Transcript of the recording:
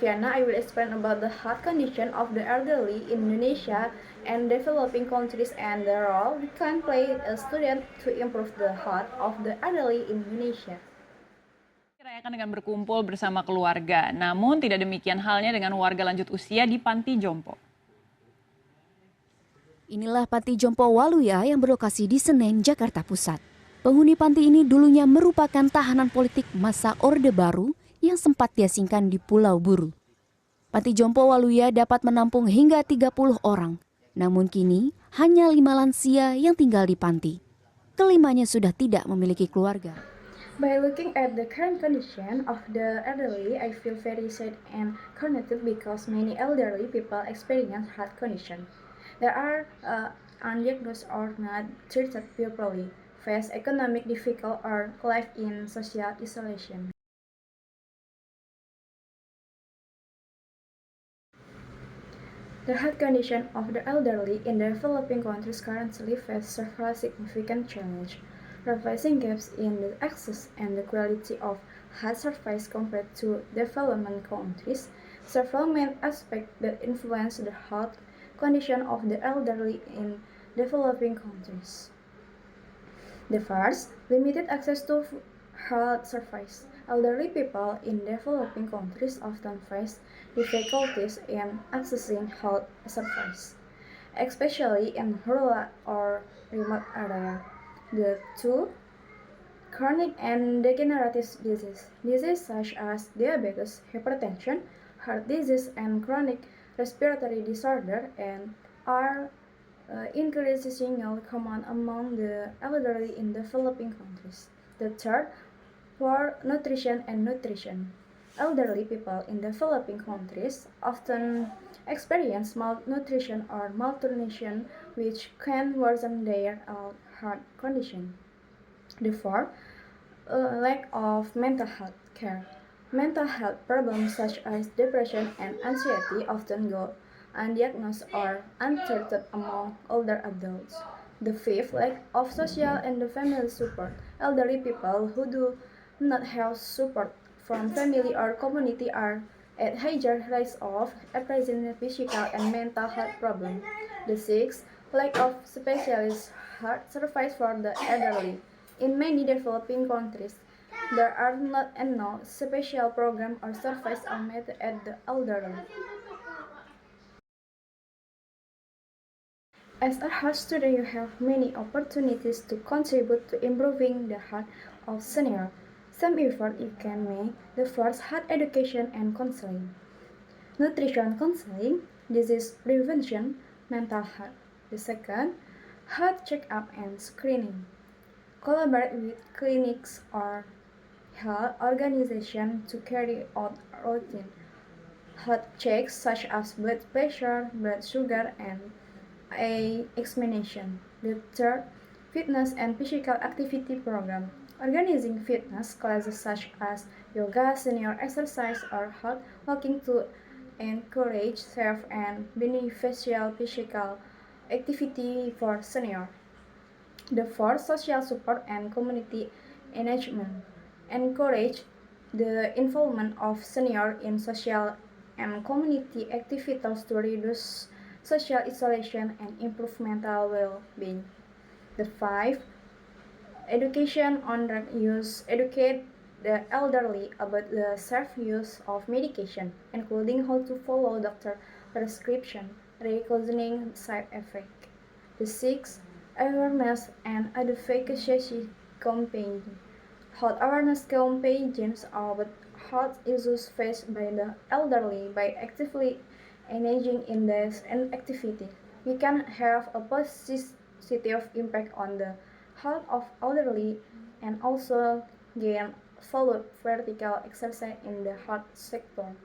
Sofiana. I will explain about the health condition of the elderly in Indonesia and developing countries and the role we can play as student to improve the health of the elderly in Indonesia. Dirayakan dengan berkumpul bersama keluarga, namun tidak demikian halnya dengan warga lanjut usia di Panti Jompo. Inilah Panti Jompo Waluya yang berlokasi di Senen, Jakarta Pusat. Penghuni panti ini dulunya merupakan tahanan politik masa Orde Baru yang sempat diasingkan di Pulau Buru. Panti Jompo Waluya dapat menampung hingga 30 orang, namun kini hanya 5 lansia yang tinggal di panti. Kelimanya sudah tidak memiliki keluarga. By looking at the current condition of the elderly, I feel very sad and cognitive because many elderly people experience health condition. There are undiagnosed or not treated properly, face economic difficulty or live in social isolation. The health condition of the elderly in developing countries currently face several significant challenges, revising gaps in the access and the quality of health service compared to development countries. Several main aspects that influence the health condition of the elderly in developing countries. The first, limited access to health service. Elderly people in developing countries often face difficulties in accessing health service, especially in rural or remote areas. The two, chronic and degenerative diseases such as diabetes, hypertension, heart disease, and chronic respiratory disorder and are increasingly common among the elderly in developing countries. The third, poor nutrition and nutrition. Elderly people in developing countries often experience malnutrition or malnutrition, which can worsen their health condition. The fourth, lack of mental health care. Mental health problems such as depression and anxiety often go undiagnosed or untreated among older adults. The fifth, lack of social and family support. Elderly people who do not have support from family or community are at higher risk of experiencing physical and mental health problems. The sixth, lack of specialist health service for the elderly. In many developing countries, there are not enough special programs or services aimed at the elderly. As a health student, you have many opportunities to contribute to improving the health of seniors. Some effort you can make: the first, health education and counseling, nutrition counseling, disease prevention, mental health. The second, health checkup and screening. Collaborate with clinics or health organizations to carry out routine health checks such as blood pressure, blood sugar, and eye examination. The third, fitness and physical activity program. Organizing fitness classes such as yoga, senior exercise, or health walking to encourage safe and beneficial physical activity for seniors. The fourth, social support and community engagement. Encourage the involvement of seniors in social and community activities to reduce social isolation and improve mental well-being. The five, education on drug use. Educate the elderly about the safe use of medication, including how to follow doctor prescription, recognizing side effects. The sixth, awareness and advocacy campaign. Health awareness campaigns about health issues faced by the elderly. By actively engaging in this activity, we can have a positive impact on the health of elderly and also gain followed vertical exercise in the health sector.